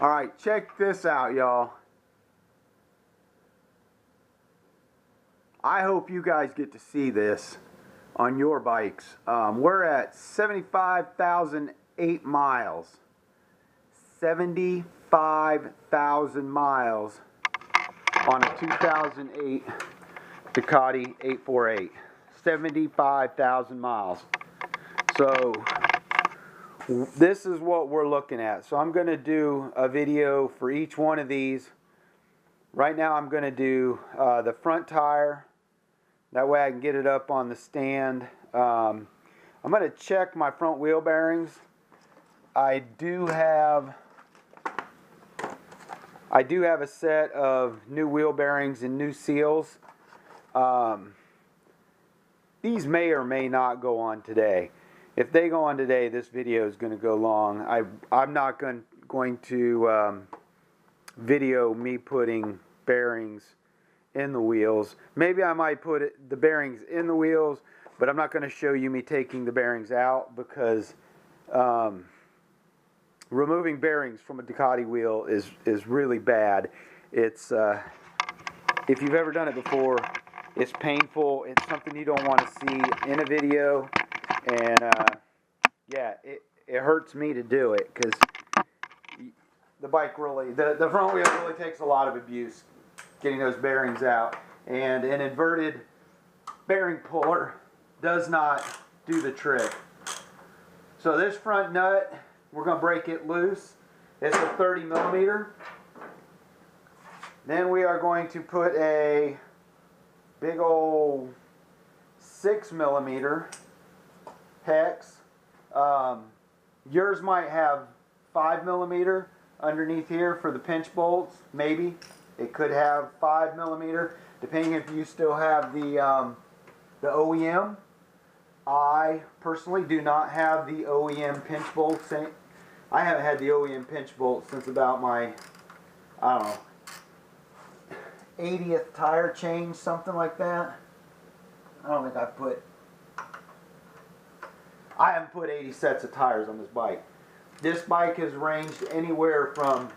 Alright, check this out, y'all. I hope you guys get to see this on your bikes. We're at 75,008 miles. 75,000 miles on a 2008 Ducati 848. 75,000 miles. So this is what we're looking at. So I'm going to do a video for each one of these. Right now I'm going to do the front tire. That way I can get it up on the stand. I'm going to check my front wheel bearings. I do have a set of new wheel bearings and new seals. These may or may not go on today. If they go on today, this video is going to go long. I'm not going to video me putting bearings in the wheels. Maybe I might put the bearings in the wheels, but I'm not going to show you me taking the bearings out, because removing bearings from a Ducati wheel is really bad. It's if you've ever done it before, it's painful. It's something you don't want to see in a video, and yeah, it hurts me to do it, because the bike really, the front wheel really takes a lot of abuse getting those bearings out, and an inverted bearing puller does not do the trick. So this front nut, we're going to break it loose. It's a 30 millimeter. Then we are going to put a big old 6 millimeter hex. Yours might have 5 millimeter underneath here for the pinch bolts, maybe. It could have 5 millimeter, depending if you still have the OEM. I personally do not have the OEM pinch bolts. I haven't had the OEM pinch bolts since about my, I don't know, 80th tire change, something like that. I don't think I haven't put 80 sets of tires on this bike. This bike has ranged anywhere from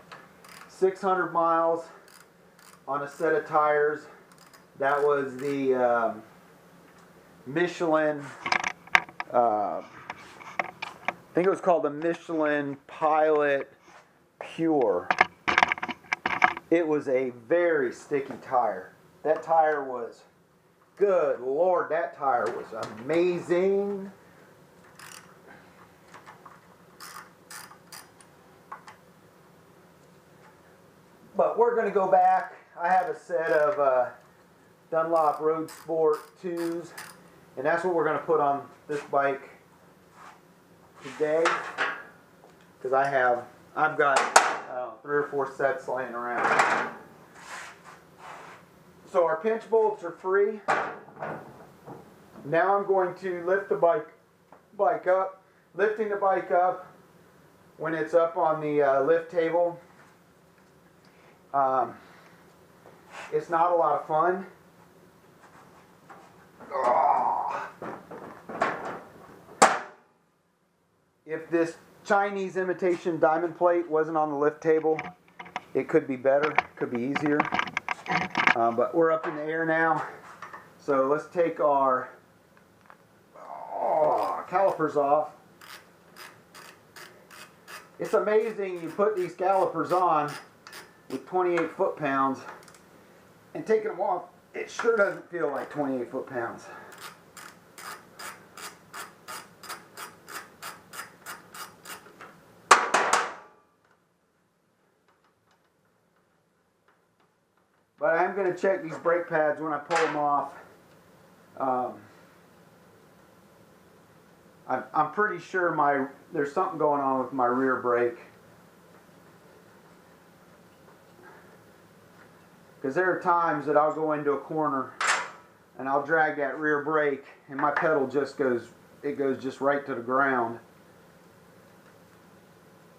600 miles on a set of tires. That was the Michelin, I think it was called the Michelin Pilot Pure. It was a very sticky tire. That tire was, good Lord, that tire was amazing. But we're going to go back. I have a set of Dunlop RoadSPORT IIs, and that's what we're going to put on this bike today, because I've got 3 or 4 sets laying around. So our pinch bolts are free. Now I'm going to lift the bike up. Lifting the bike up when it's up on the lift table, it's not a lot of fun. If this Chinese imitation diamond plate wasn't on the lift table, it could be better, it could be easier. But we're up in the air now, so let's take our calipers off. It's amazing, you put these calipers on with 28 foot-pounds, and taking them off, it sure doesn't feel like 28 foot-pounds. But I'm going to check these brake pads when I pull them off. I'm pretty sure there's something going on with my rear brake. Because there are times that I'll go into a corner and I'll drag that rear brake and my pedal just goes just right to the ground.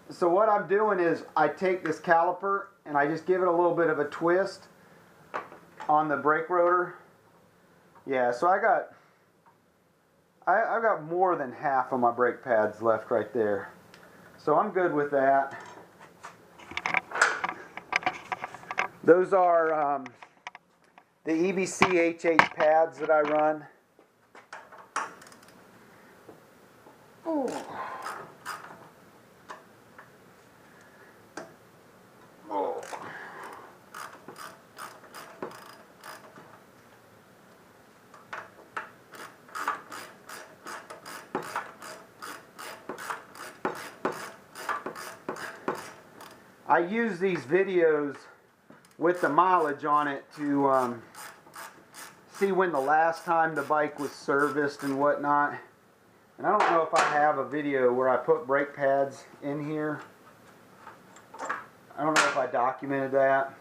So what I'm doing is I take this caliper and I just give it a little bit of a twist on the brake rotor. Yeah, so I've got more than half of my brake pads left right there. So I'm good with that. Those are the EBC HH pads that I run. Oh. Oh. I use these videos with the mileage on it to see when the last time the bike was serviced and whatnot. And I don't know if I have a video where I put brake pads in here. I don't know if I documented that,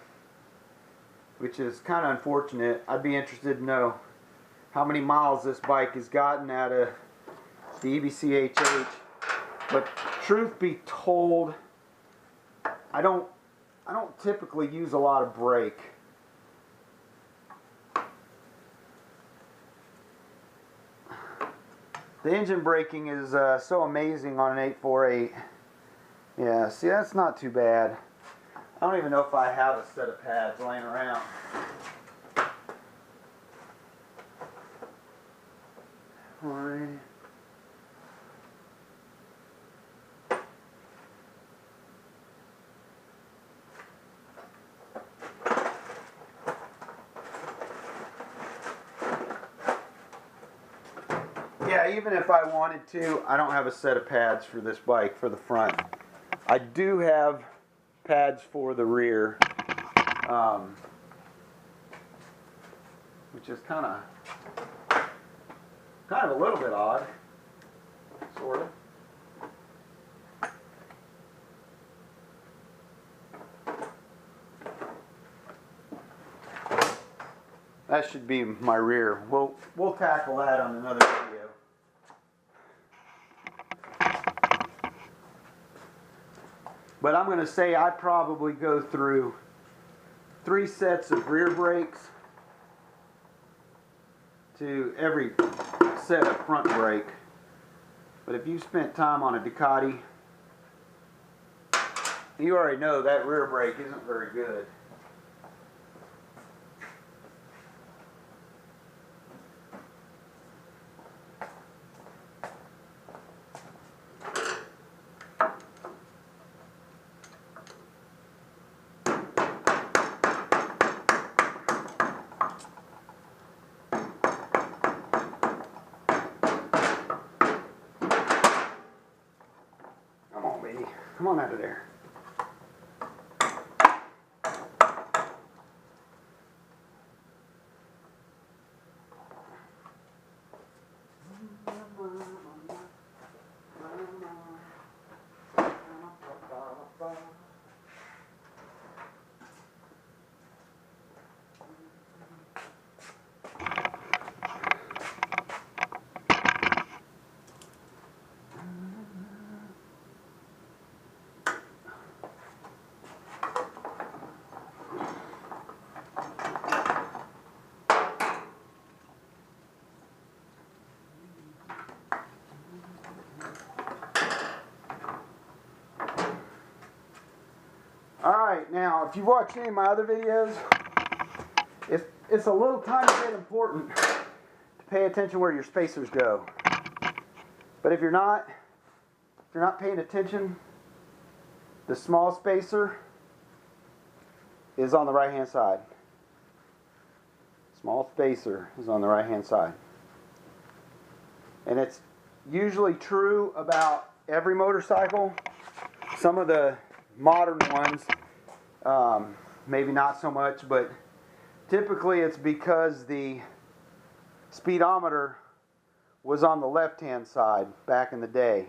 which is kind of unfortunate. I'd be interested to know how many miles this bike has gotten out of the EBC HH. But truth be told, I don't typically use a lot of brake. The engine braking is so amazing on an 848. Yeah, see, that's not too bad. I don't even know if I have a set of pads laying around. Alright. Yeah, even if I wanted to, I don't have a set of pads for this bike for the front. I do have pads for the rear, which is kind of a little bit odd, sort of. That should be my rear. We'll tackle that on another video. But I'm going to say I probably go through 3 sets of rear brakes to every set of front brake. But if you spent time on a Ducati, you already know that rear brake isn't very good. Come on out of there. Alright, now if you watch any of my other videos, it's a little tiny bit important to pay attention where your spacers go. But if you're not paying attention, the small spacer is on the right hand side. Small spacer is on the right hand side. And it's usually true about every motorcycle. Some of the modern ones, maybe not so much, but typically it's because the speedometer was on the left hand side back in the day.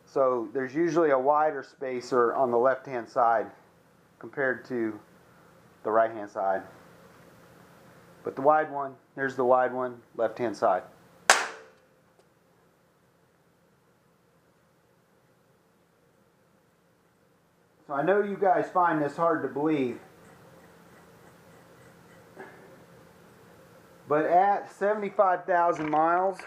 So there's usually a wider spacer on the left hand side compared to the right hand side. But the wide one, there's the wide one, left hand side. So I know you guys find this hard to believe, but at 75,000 miles,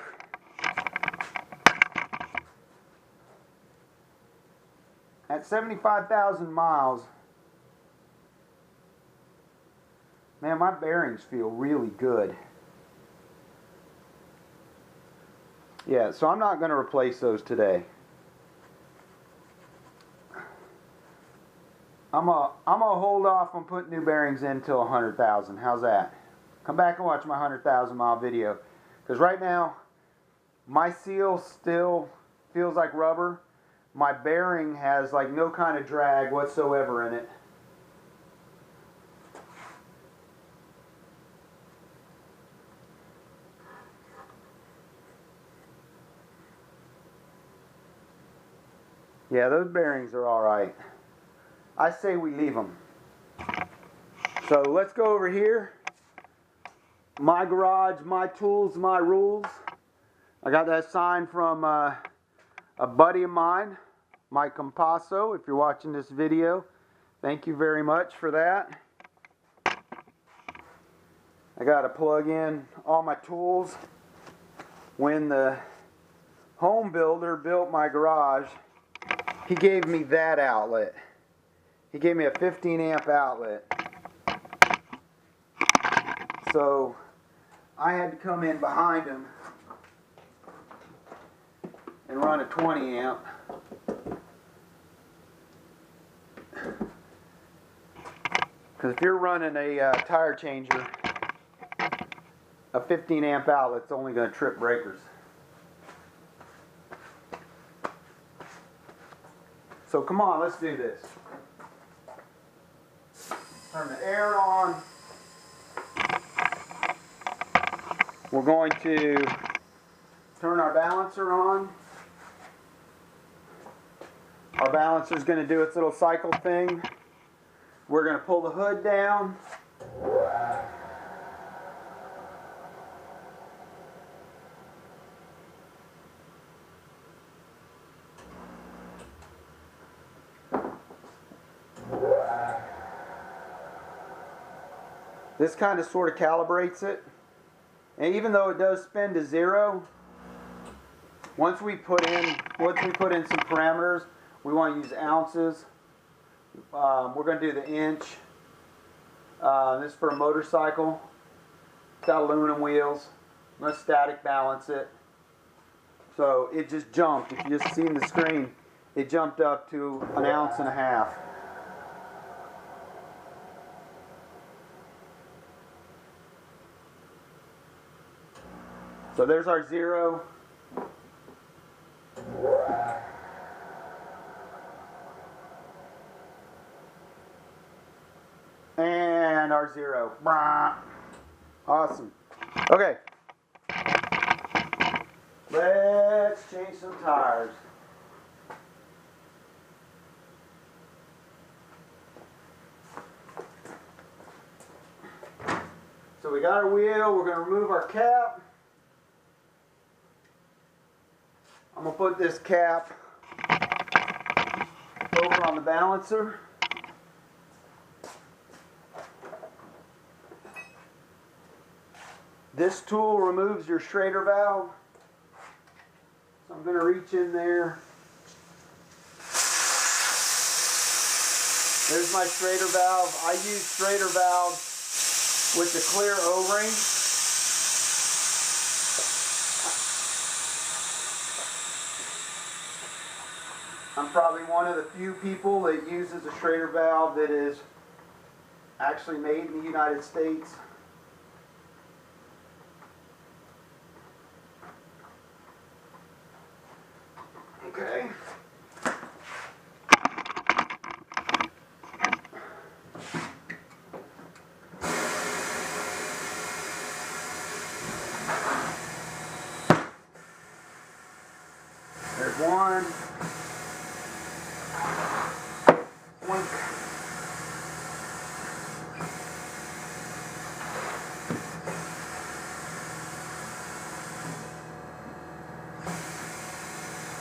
Man, my bearings feel really good. Yeah, so I'm not going to replace those today. I'm gonna hold off on putting new bearings in until 100,000. How's that? Come back and watch my 100,000 mile video. Because right now, my seal still feels like rubber. My bearing has like no kind of drag whatsoever in it. Yeah, those bearings are all right. I say we leave them. So let's go over here. My garage, my tools, my rules. I got that sign from a buddy of mine, Mike Compasso. If you're watching this video, thank you very much for that. I got to plug in all my tools. When the home builder built my garage, he gave me that outlet. He gave me a 15 amp outlet. So I had to come in behind him and run a 20 amp. Because if you're running a tire changer, a 15 amp outlet's only going to trip breakers. So come on, let's do this. Turn the air on. We're going to turn our balancer on. Our balancer is going to do its little cycle thing. We're going to pull the hood down. This kind of sort of calibrates it. And even though it does spin to 0, once we put in some parameters, we want to use ounces. We're going to do the inch. This is for a motorcycle. It's got aluminum wheels. I'm going to static balance it. So it just jumped. If you just seen the screen, it jumped up to 1.5 ounces. So there's our 0. And our 0. Awesome. Okay. Let's change some tires. So we got our wheel. We're going to remove our cap. I'm going to put this cap over on the balancer. This tool removes your Schrader valve. So I'm going to reach in there. There's my Schrader valve. I use Schrader valve with the clear O-ring. I'm probably one of the few people that uses a Schrader valve that is actually made in the United States. Okay. There's one.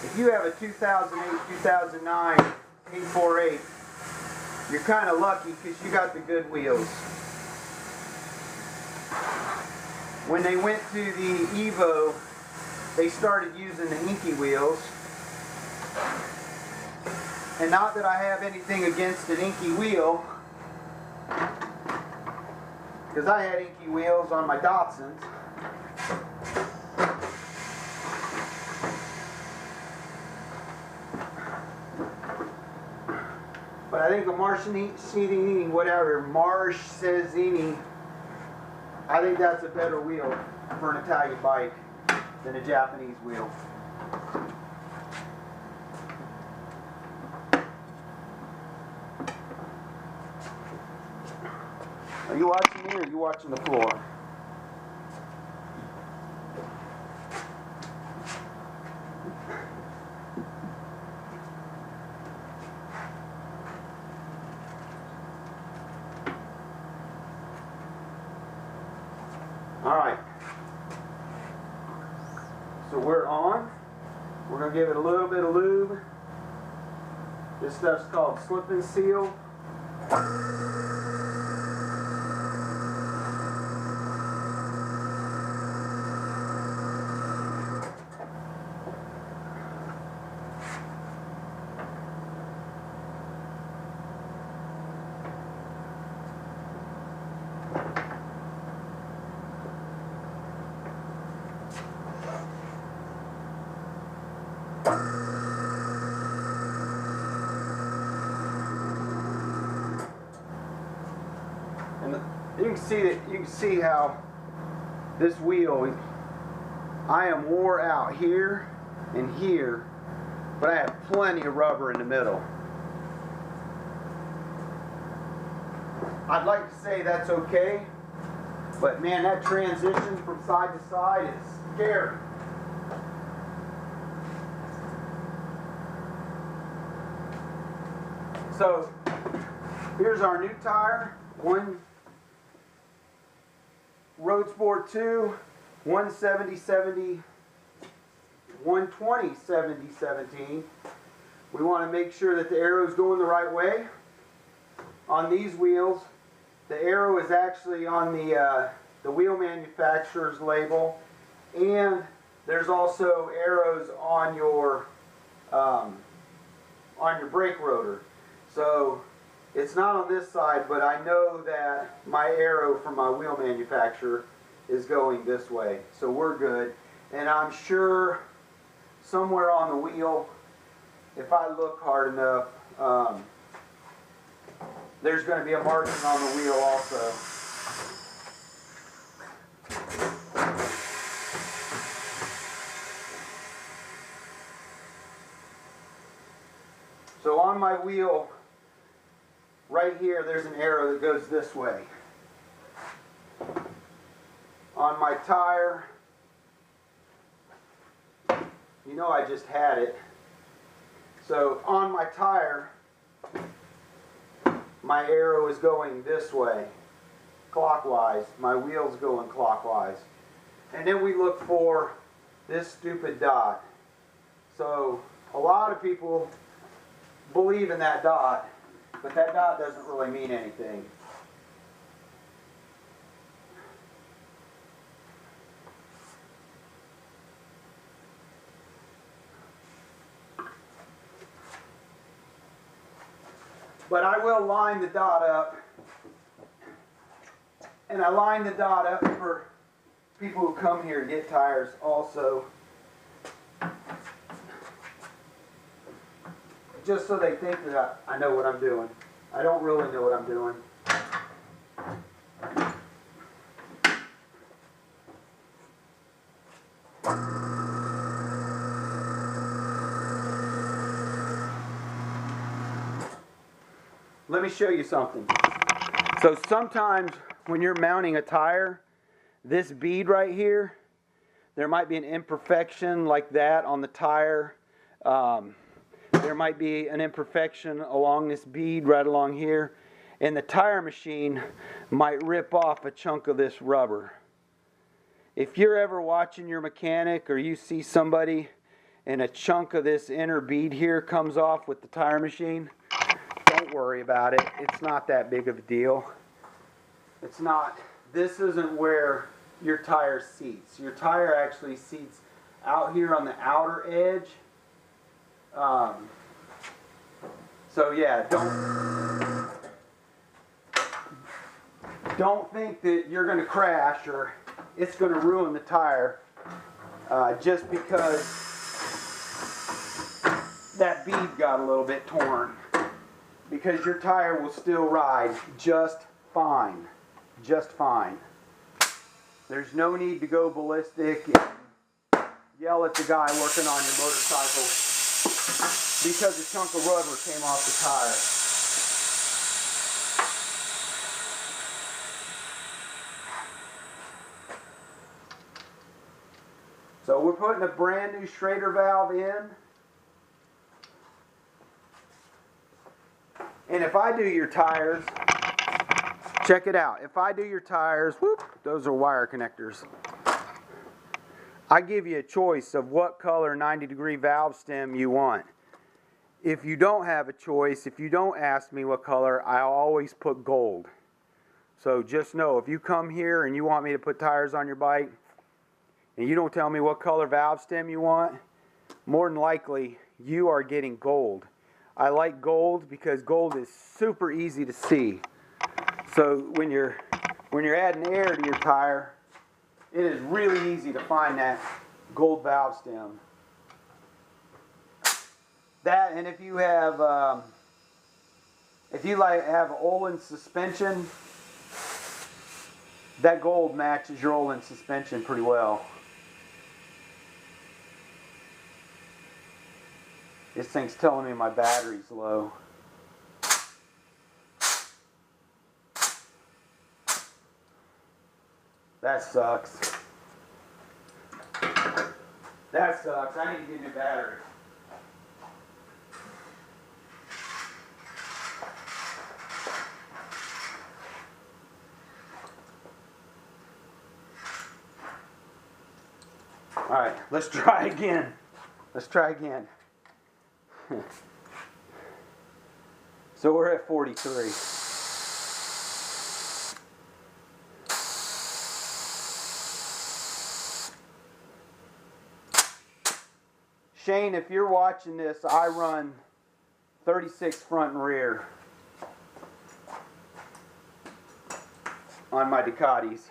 If you have a 2008-2009 848, you're kind of lucky because you got the good wheels. When they went to the Evo, they started using the inky wheels. And not that I have anything against an inky wheel, because I had inky wheels on my Datsuns. But I think a Marchesini, whatever, Marchesini, I think that's a better wheel for an Italian bike than a Japanese wheel. Are you watching me or are you watching the floor? Alright, so we're on. We're going to give it a little bit of lube. This stuff's called slip and seal. And you can see how this wheel, I am wore out here and here, but I have plenty of rubber in the middle. I'd like to say that's okay, but man, that transition from side to side is scary. So here's our new tire, one RoadSPORT II, 170/70, 120/70/17. We want to make sure that the arrow is going the right way. On these wheels, the arrow is actually on the wheel manufacturer's label, and there's also arrows on your brake rotor. So it's not on this side, but I know that my arrow from my wheel manufacturer is going this way. So we're good. And I'm sure somewhere on the wheel, if I look hard enough, there's going to be a marking on the wheel also. So on my wheel, right here, there's an arrow that goes this way. On my tire, you know I just had it. So on my tire, my arrow is going this way, clockwise. My wheel's going clockwise. And then we look for this stupid dot. So a lot of people believe in that dot, but that dot doesn't really mean anything. But I will line the dot up, and I line the dot up for people who come here to get tires also, just so they think that I know what I'm doing. I don't really know what I'm doing. Let me show you something. So sometimes when you're mounting a tire, this bead right here, there might be an imperfection like that on the tire. There might be an imperfection along this bead right along here, and the tire machine might rip off a chunk of this rubber. If you're ever watching your mechanic or you see somebody and a chunk of this inner bead here comes off with the tire machine, don't worry about it. It's not that big of a deal. It's not. This isn't where your tire seats. Your tire actually seats out here on the outer edge. So yeah, don't think that you're going to crash or it's going to ruin the tire just because that bead got a little bit torn. Because your tire will still ride just fine. Just fine. There's no need to go ballistic and yell at the guy working on your motorcycle because a chunk of rubber came off the tire. So we're putting a brand new Schrader valve in. And if I do your tires, check it out. If I do your tires, whoop, those are wire connectors. I give you a choice of what color 90-degree valve stem you want. If you don't have a choice, if you don't ask me what color, I always put gold. So just know, if you come here and you want me to put tires on your bike, and you don't tell me what color valve stem you want, more than likely you are getting gold. I like gold because gold is super easy to see. So when you're adding air to your tire, it is really easy to find that gold valve stem. That, and if you have have Olin suspension, that gold matches your Olin suspension pretty well. This thing's telling me my battery's low. That sucks. That sucks. I need to get a new battery. Alright, let's try again. Let's try again. So we're at 43. Shane, if you're watching this, I run 36 front and rear on my Ducatis.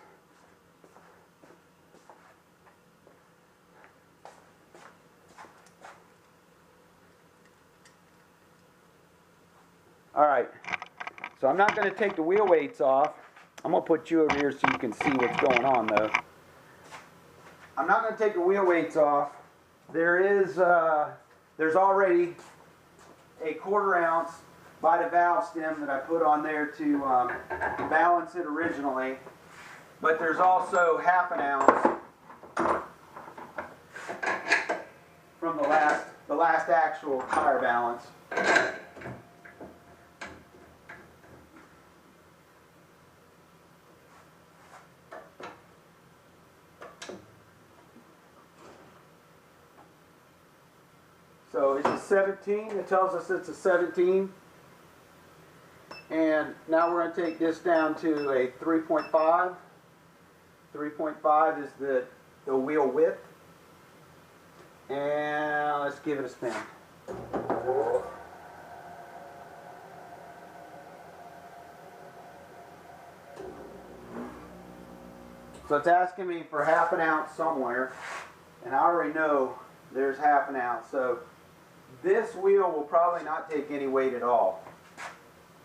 Alright, so I'm not going to take the wheel weights off. I'm going to put you over here so you can see what's going on though. I'm not going to take the wheel weights off. There's already a 1/4 ounce by the valve stem that I put on there to balance it originally. But there's also 1/2 ounce from the last actual tire balance. So it's a 17. It tells us it's a 17. And now we're going to take this down to a 3.5. 3.5 is the wheel width. And let's give it a spin. So it's asking me for 1/2 ounce somewhere. And I already know there's 1/2 ounce. So this wheel will probably not take any weight at all.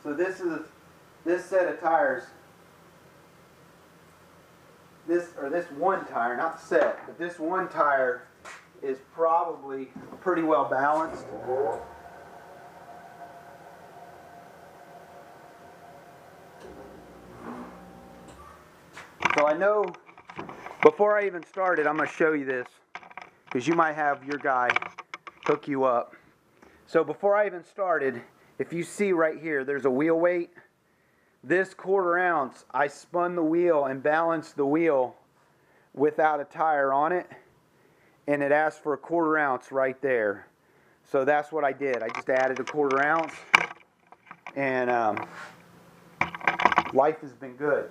So this set of tires, this one tire, not the set, but this one tire is probably pretty well balanced. So I know, before I even started, I'm going to show you this, because you might have your guy hook you up. So before I even started, if you see right here, there's a wheel weight. This 1/4 ounce, I spun the wheel and balanced the wheel without a tire on it, and it asked for a 1/4 ounce right there. So that's what I did. I just added a 1/4 ounce, and life has been good.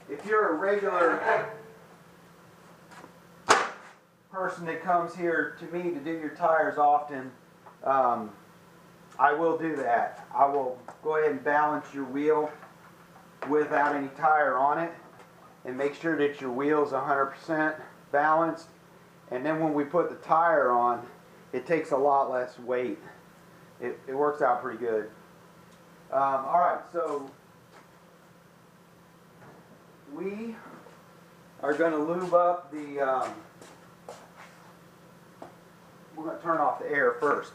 If you're a regular person that comes here to me to do your tires often, I will do that. I will go ahead and balance your wheel without any tire on it and make sure that your wheel is 100% balanced. And then when we put the tire on, it takes a lot less weight. It works out pretty good. Alright, so we are going to lube up the, we're going to turn off the air first.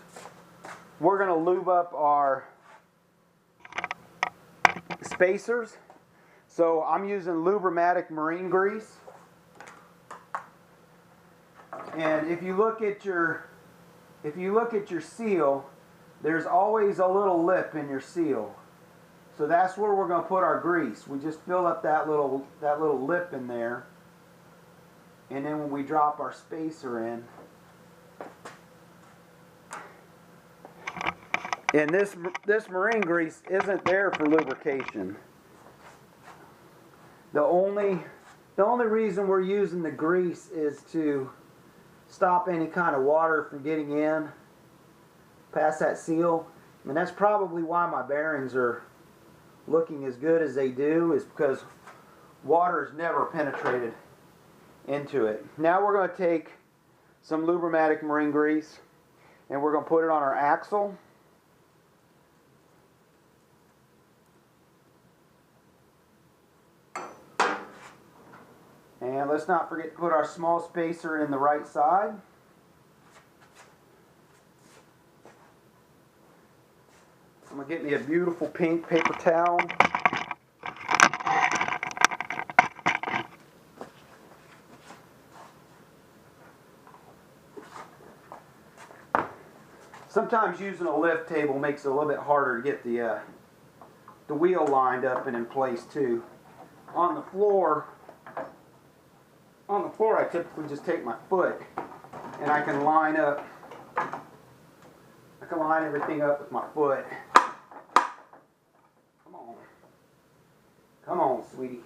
We're going to lube up our spacers. So I'm using Lubrimatic marine grease. And if you look at your seal, there's always a little lip in your seal. So that's where we're going to put our grease. We just fill up that little lip in there. And then when we drop our spacer in, and this marine grease isn't there for lubrication. The only reason we're using the grease is to stop any kind of water from getting in past that seal. And that's probably why my bearings are looking as good as they do, is because water has never penetrated into it. Now we're going to take some Lubrimatic marine grease and we're going to put it on our axle. And let's not forget to put our small spacer in the right side. I'm going to get me a beautiful pink paper towel. Sometimes using a lift table makes it a little bit harder to get the wheel lined up and in place too. On the floor, I typically just take my foot and I can line everything up with my foot. Come on, sweetie.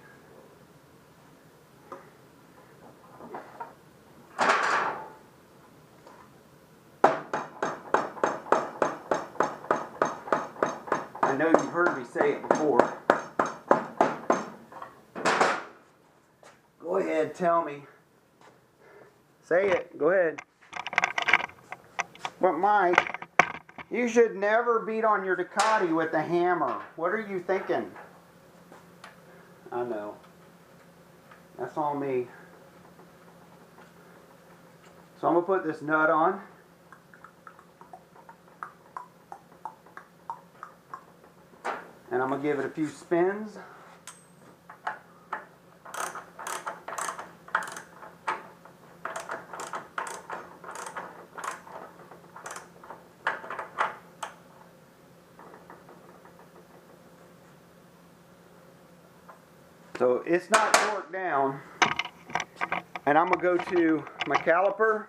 I know you've heard me say it before. Go ahead, tell me. Say it, go ahead. But Mike, you should never beat on your Ducati with a hammer. What are you thinking? I know. That's on me. So I'm going to put this nut on. And I'm going to give it a few spins. So it's not torqued down, and I'm going to go to my caliper.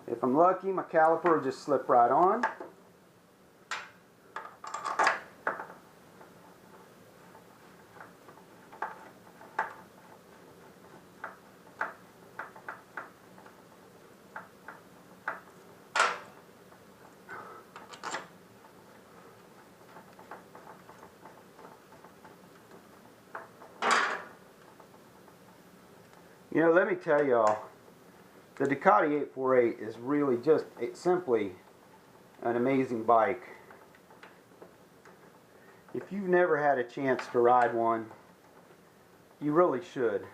If I'm lucky, my caliper will just slip right on. You know, let me tell y'all, the Ducati 848 is really just simply an amazing bike. If you've never had a chance to ride one, you really should.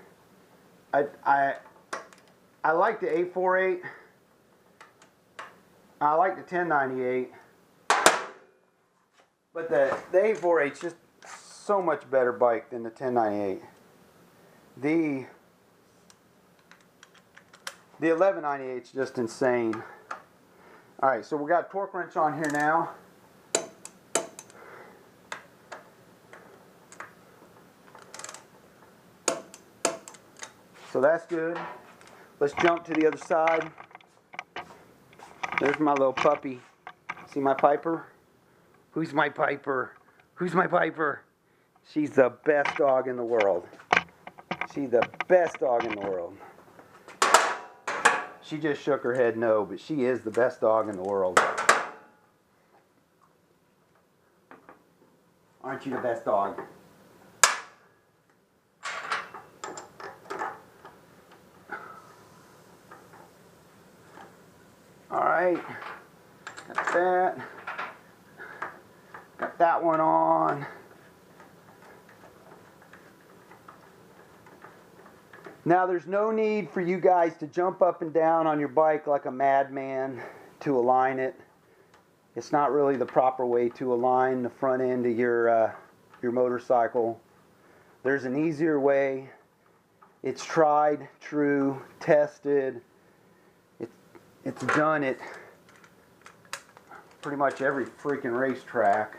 I like the 848. I like the 1098. But the 848 is just so much better bike than the 1098. The 1198 is just insane. Alright, so we got a torque wrench on here now. So that's good. Let's jump to the other side. There's my little puppy. See my Piper? Who's my Piper? Who's my Piper? She's the best dog in the world. She's the best dog in the world. She just shook her head no, but she is the best dog in the world. Aren't you the best dog? Alright, got that. Got that one on. Now there's no need for you guys to jump up and down on your bike like a madman to align it. It's not really the proper way to align the front end of your motorcycle. There's an easier way. It's tried, true, tested. It's done at pretty much every freaking racetrack.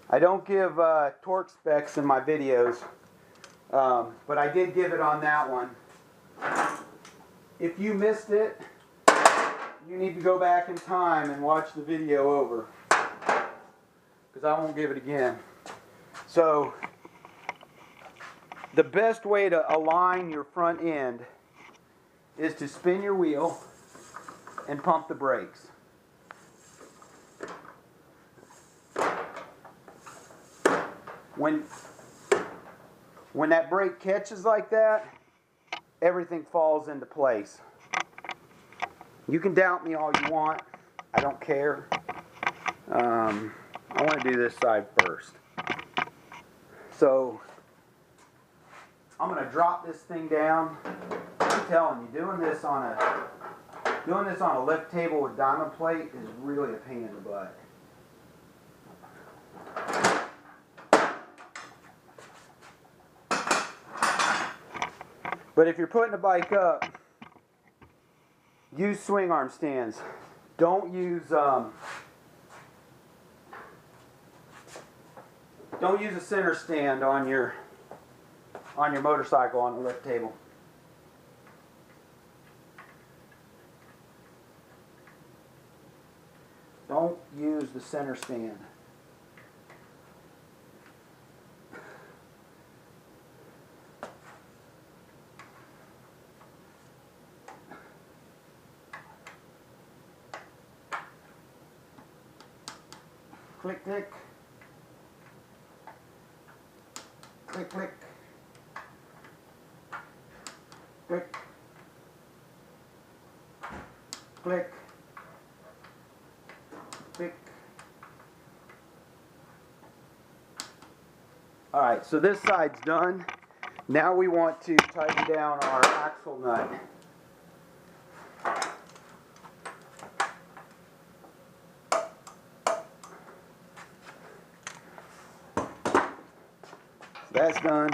I don't give torque specs in my videos, but I did give it on that one. If you missed it, you need to go back in time and watch the video over, because I won't give it again. So, the best way to align your front end is to spin your wheel and pump the brakes. When that brake catches like that, everything falls into place. You can doubt me all you want. I don't care. I want to do this side first. So, I'm going to drop this thing down. I'm telling you, doing this on a lift table with diamond plate is really a pain in the butt. But if you're putting a bike up, use swing arm stands. Don't use a center stand on your motorcycle on the lift table. Don't use the center stand. Click, click. Click, click. Click. Click. Click. Alright, so this side's done. Now we want to tighten down our axle nut. That's done.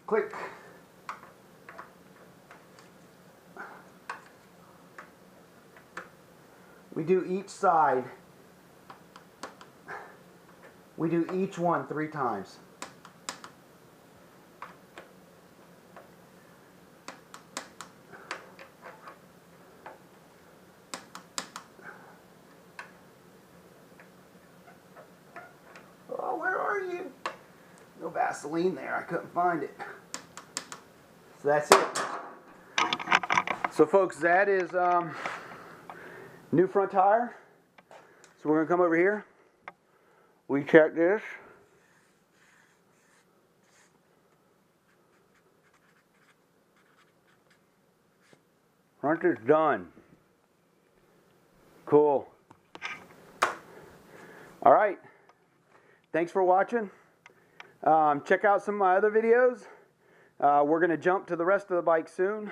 Click. We do each side. We do each one 3 times. Oh, where are you? No Vaseline there. I couldn't find it. So that's it. So folks, that is new front tire. So we're going to come over here. We check this. Front is done. Cool. All right. Thanks for watching. Check out some of my other videos. We're going to jump to the rest of the bike soon.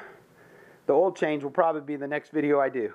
The oil change will probably be the next video I do.